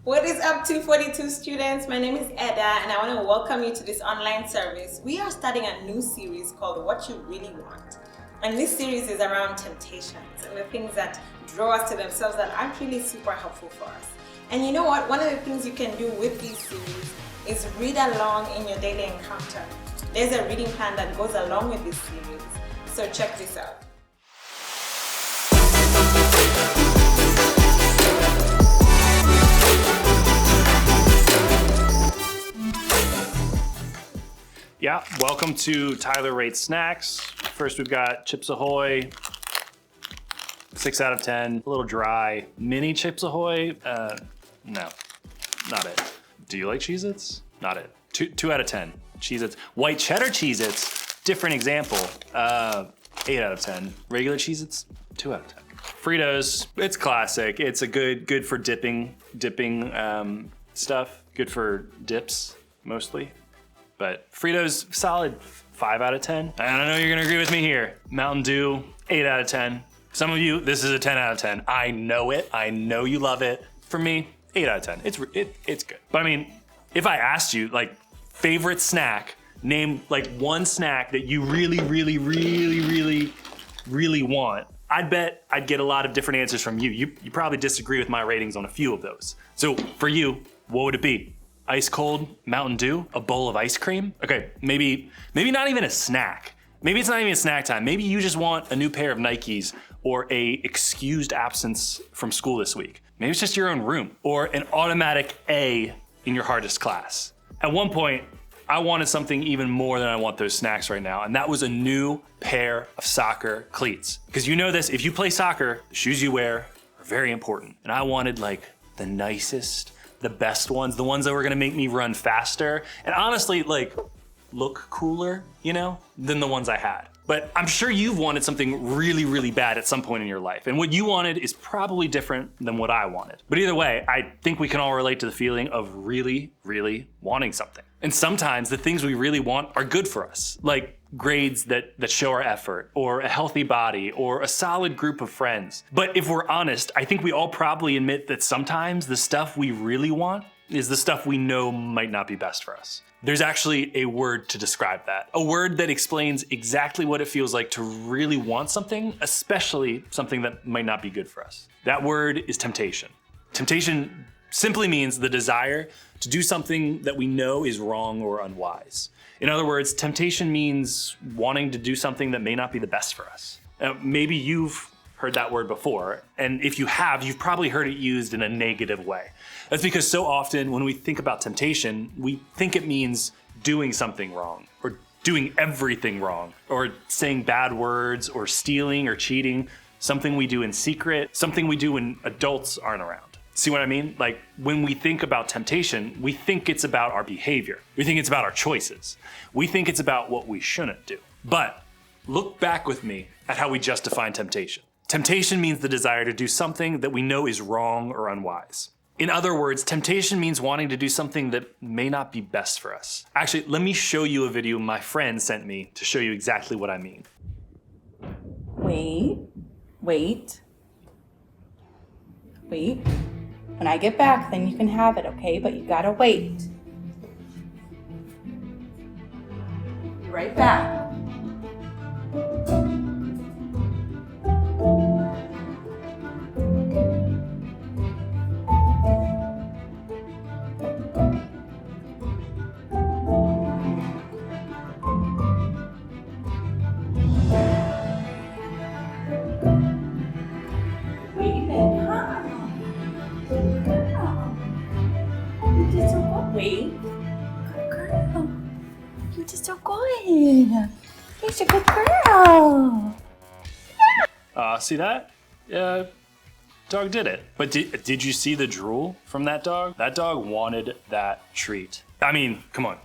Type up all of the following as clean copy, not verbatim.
What is up, 242 students? My name is Eda and I want to welcome you to this online service. We are starting a new series called What You Really Want. And this series is around temptations and the things that draw us to themselves that aren't really super helpful for us. And you know what? One of the things you can do with this series is read along in your daily encounter. There's a reading plan that goes along with this series. So check this out. Yeah, welcome to Tyler Rates Snacks. First we've got Chips Ahoy, 6 out of 10, a little dry. Mini Chips Ahoy, no, not it. Do you like Cheez-Its? Not it. 2 out of 10, Cheez-Its. White cheddar Cheez-Its, different example, 8 out of 10. Regular Cheez-Its, 2 out of 10. Fritos, it's classic. It's a good for dipping stuff. Good for dips, mostly. But Fritos, solid 5 out of 10. I don't know you're gonna agree with me here. Mountain Dew, 8 out of 10. Some of you, this is a 10 out of 10. I know it, I know you love it. For me, 8 out of 10, it's good. But I mean, if I asked you, like, favorite snack, name like one snack that you really want, I'd bet I'd get a lot of different answers from you. You probably disagree with my ratings on a few of those. So for you, what would it be? Ice cold Mountain Dew, a bowl of ice cream. Okay, maybe not even a snack. Maybe it's not even snack time. Maybe you just want a new pair of Nikes or a excused absence from school this week. Maybe it's just your own room or an automatic A in your hardest class. At one point, I wanted something even more than I want those snacks right now, and that was a new pair of soccer cleats. Because you know this, if you play soccer, the shoes you wear are very important. And I wanted like the nicest, the best ones, the ones that were gonna make me run faster, and honestly, like, look cooler, you know, than the ones I had. But I'm sure you've wanted something really bad at some point in your life, and what you wanted is probably different than what I wanted. But either way, I think we can all relate to the feeling of really wanting something. And sometimes the things we really want are good for us, like grades that show our effort, or a healthy body, or a solid group of friends. But if we're honest, I think we all probably admit that sometimes the stuff we really want is the stuff we know might not be best for us. There's actually a word to describe that, a word that explains exactly what it feels like to really want something, especially something that might not be good for us. That word is temptation. Temptation simply means the desire to do something that we know is wrong or unwise. In other words, temptation means wanting to do something that may not be the best for us. Maybe you've heard that word before, and if you have, you've probably heard it used in a negative way. That's because so often when we think about temptation, we think it means doing something wrong, or doing everything wrong, or saying bad words, or stealing or cheating, something we do in secret, something we do when adults aren't around. See what I mean? Like, when we think about temptation, we think it's about our behavior. We think it's about our choices. We think it's about what we shouldn't do. But look back with me at how we just define temptation. Temptation means the desire to do something that we know is wrong or unwise. In other words, temptation means wanting to do something that may not be best for us. Actually, let me show you a video my friend sent me to show you exactly what I mean. Wait. When I get back, then you can have it, okay? But you gotta wait. Be right back. Wait. Good girl. You did so good. You're a good girl. See that? Dog did it. But did you see the drool from that dog? That dog wanted that treat. I mean, come on.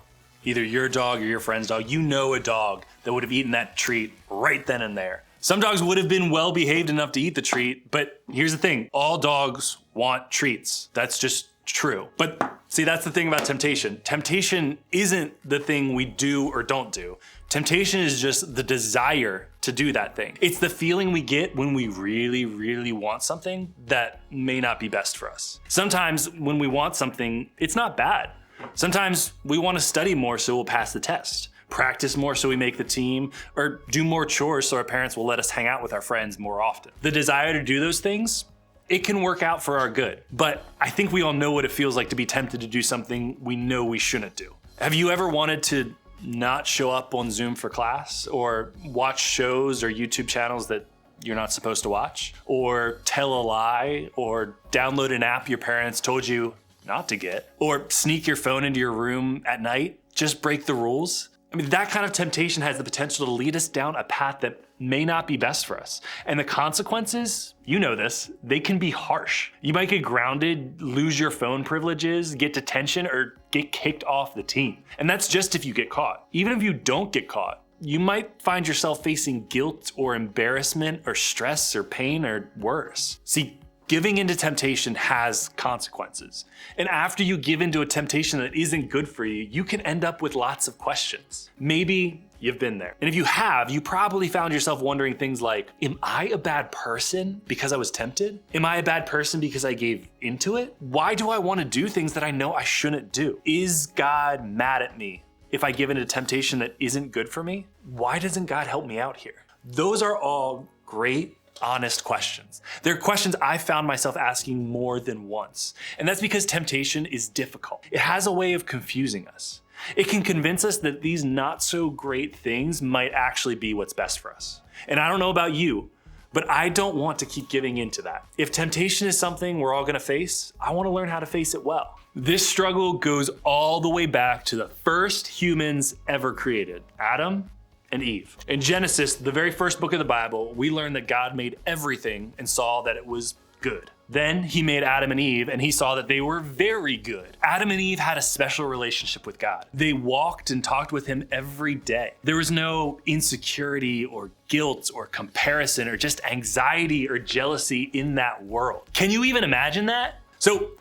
Either your dog or your friend's dog, you know a dog that would have eaten that treat right then and there. Some dogs would have been well behaved enough to eat the treat, but here's the thing, all dogs want treats. That's just true. But see, that's the thing about temptation. Temptation isn't the thing we do or don't do. Temptation is just the desire to do that thing. It's the feeling we get when we really, really want something that may not be best for us. Sometimes when we want something, it's not bad. Sometimes we want to study more so we'll pass the test, practice more so we make the team, or do more chores so our parents will let us hang out with our friends more often. The desire to do those things, it can work out for our good. But I think we all know what it feels like to be tempted to do something we know we shouldn't do. Have you ever wanted to not show up on Zoom for class, or watch shows or YouTube channels that you're not supposed to watch, or tell a lie, or download an app your parents told you not to get, or sneak your phone into your room at night, just break the rules? I mean, that kind of temptation has the potential to lead us down a path that may not be best for us. And the consequences, you know this, they can be harsh. You might get grounded, lose your phone privileges, get detention, or get kicked off the team. And that's just if you get caught. Even if you don't get caught, you might find yourself facing guilt or embarrassment or stress or pain or worse. See, giving into temptation has consequences. And after you give into a temptation that isn't good for you, you can end up with lots of questions. Maybe you've been there. And if you have, you probably found yourself wondering things like, am I a bad person because I was tempted? Am I a bad person because I gave into it? Why do I want to do things that I know I shouldn't do? Is God mad at me if I give into temptation that isn't good for me? Why doesn't God help me out here? Those are all great, honest questions. They're questions I found myself asking more than once. And that's because temptation is difficult. It has a way of confusing us. It can convince us that these not so great things might actually be what's best for us. And I don't know about you, but I don't want to keep giving into that. If temptation is something we're all gonna face, I wanna learn how to face it well. This struggle goes all the way back to the first humans ever created, Adam and Eve. In Genesis, the very first book of the Bible, we learn that God made everything and saw that it was good. Then he made Adam and Eve, and he saw that they were very good. Adam and Eve had a special relationship with God. They walked and talked with him every day. There was no insecurity or guilt or comparison or just anxiety or jealousy in that world. Can you even imagine that? So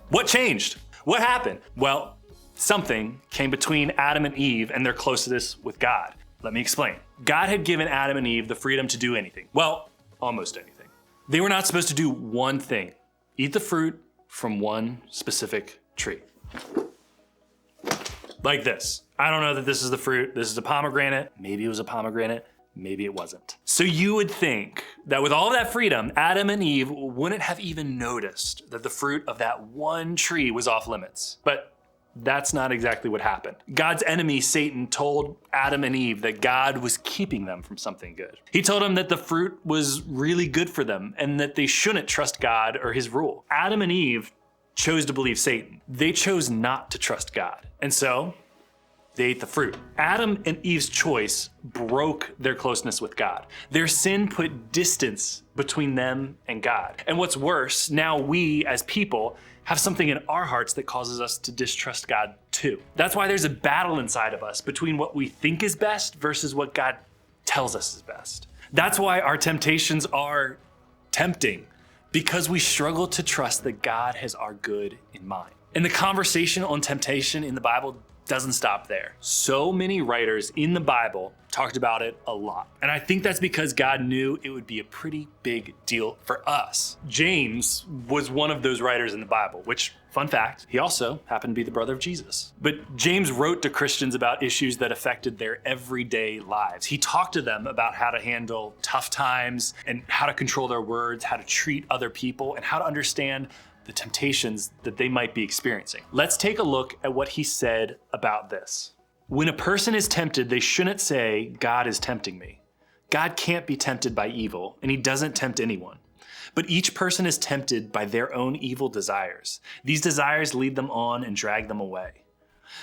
what changed? What happened? Well, something came between Adam and Eve and their closeness with God. Let me explain. God had given Adam and Eve the freedom to do anything. Well, almost anything. They were not supposed to do one thing: eat the fruit from one specific tree. Like this. I don't know that this is the fruit. This is a pomegranate. Maybe it was a pomegranate. Maybe it wasn't. So you would think that with all of that freedom, Adam and Eve wouldn't have even noticed that the fruit of that one tree was off limits. But that's not exactly what happened. God's enemy, Satan, told Adam and Eve that God was keeping them from something good. He told them that the fruit was really good for them and that they shouldn't trust God or his rule. Adam and Eve chose to believe Satan. They chose not to trust God. And so they ate the fruit. Adam and Eve's choice broke their closeness with God. Their sin put distance between them and God. And what's worse, now we as people have something in our hearts that causes us to distrust God too. That's why there's a battle inside of us between what we think is best versus what God tells us is best. That's why our temptations are tempting, because we struggle to trust that God has our good in mind. And the conversation on temptation in the Bible doesn't stop there. So many writers in the Bible talked about it a lot. And I think that's because God knew it would be a pretty big deal for us. James was one of those writers in the Bible, which, fun fact, he also happened to be the brother of Jesus. But James wrote to Christians about issues that affected their everyday lives. He talked to them about how to handle tough times and how to control their words, how to treat other people, and how to understand the temptations that they might be experiencing. Let's take a look at what he said about this. When a person is tempted, they shouldn't say, God is tempting me. God can't be tempted by evil, and he doesn't tempt anyone. But each person is tempted by their own evil desires. These desires lead them on and drag them away.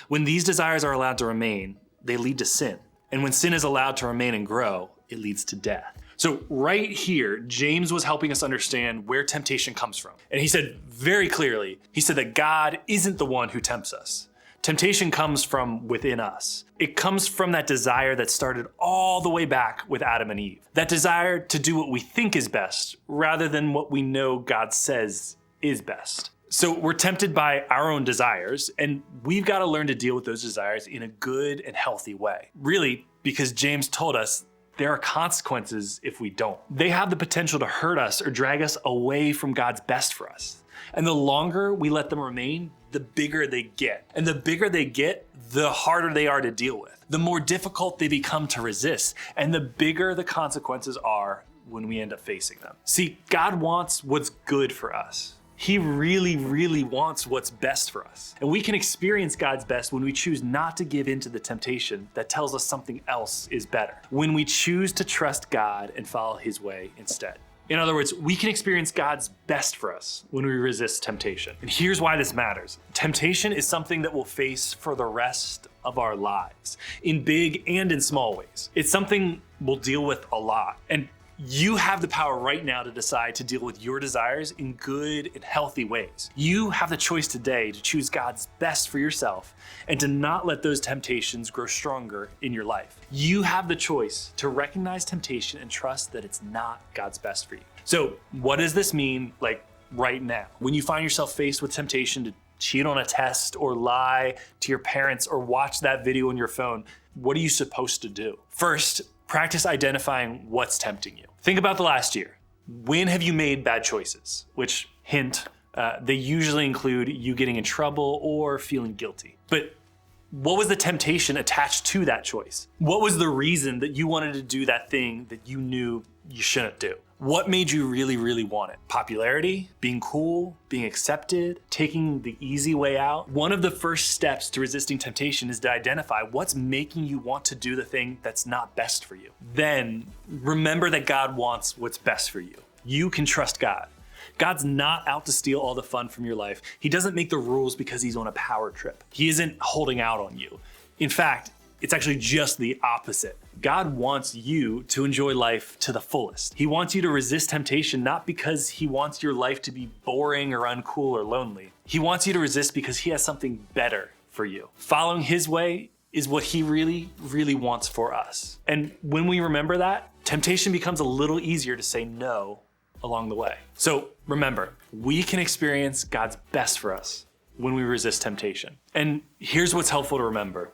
When these desires are allowed to remain, they lead to sin. And when sin is allowed to remain and grow, it leads to death. So right here, James was helping us understand where temptation comes from. And he said very clearly, he said that God isn't the one who tempts us. Temptation comes from within us. It comes from that desire that started all the way back with Adam and Eve. That desire to do what we think is best rather than what we know God says is best. So we're tempted by our own desires, and we've got to learn to deal with those desires in a good and healthy way. Really, because James told us there are consequences if we don't. They have the potential to hurt us or drag us away from God's best for us. And the longer we let them remain, the bigger they get. And the bigger they get, the harder they are to deal with. The more difficult they become to resist, and the bigger the consequences are when we end up facing them. See, God wants what's good for us. He really, really wants what's best for us. And we can experience God's best when we choose not to give in to the temptation that tells us something else is better. When we choose to trust God and follow His way instead. In other words, we can experience God's best for us when we resist temptation. And here's why this matters. Temptation is something that we'll face for the rest of our lives, in big and in small ways. It's something we'll deal with a lot. And you have the power right now to decide to deal with your desires in good and healthy ways. You have the choice today to choose God's best for yourself and to not let those temptations grow stronger in your life. You have the choice to recognize temptation and trust that it's not God's best for you. So what does this mean right now? When you find yourself faced with temptation to cheat on a test or lie to your parents or watch that video on your phone, what are you supposed to do? First, practice identifying what's tempting you. Think about the last year. When have you made bad choices? Which, hint, they usually include you getting in trouble or feeling guilty. But what was the temptation attached to that choice? What was the reason that you wanted to do that thing that you knew you shouldn't do? What made you really, really want it? Popularity, being cool, being accepted, taking the easy way out. One of the first steps to resisting temptation is to identify what's making you want to do the thing that's not best for you. Then remember that God wants what's best for you. You can trust God. God's not out to steal all the fun from your life. He doesn't make the rules because he's on a power trip. He isn't holding out on you. In fact, it's actually just the opposite. God wants you to enjoy life to the fullest. He wants you to resist temptation, not because he wants your life to be boring or uncool or lonely. He wants you to resist because he has something better for you. Following his way is what he really, really wants for us. And when we remember that, temptation becomes a little easier to say no along the way. So remember, we can experience God's best for us when we resist temptation. And here's what's helpful to remember.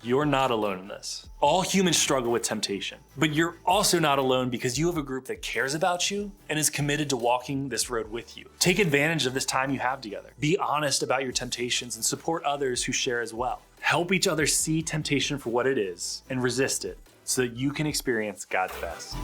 You're not alone in this. All humans struggle with temptation, but you're also not alone because you have a group that cares about you and is committed to walking this road with you. Take advantage of this time you have together. Be honest about your temptations and support others who share as well. Help each other see temptation for what it is and resist it so that you can experience God's best.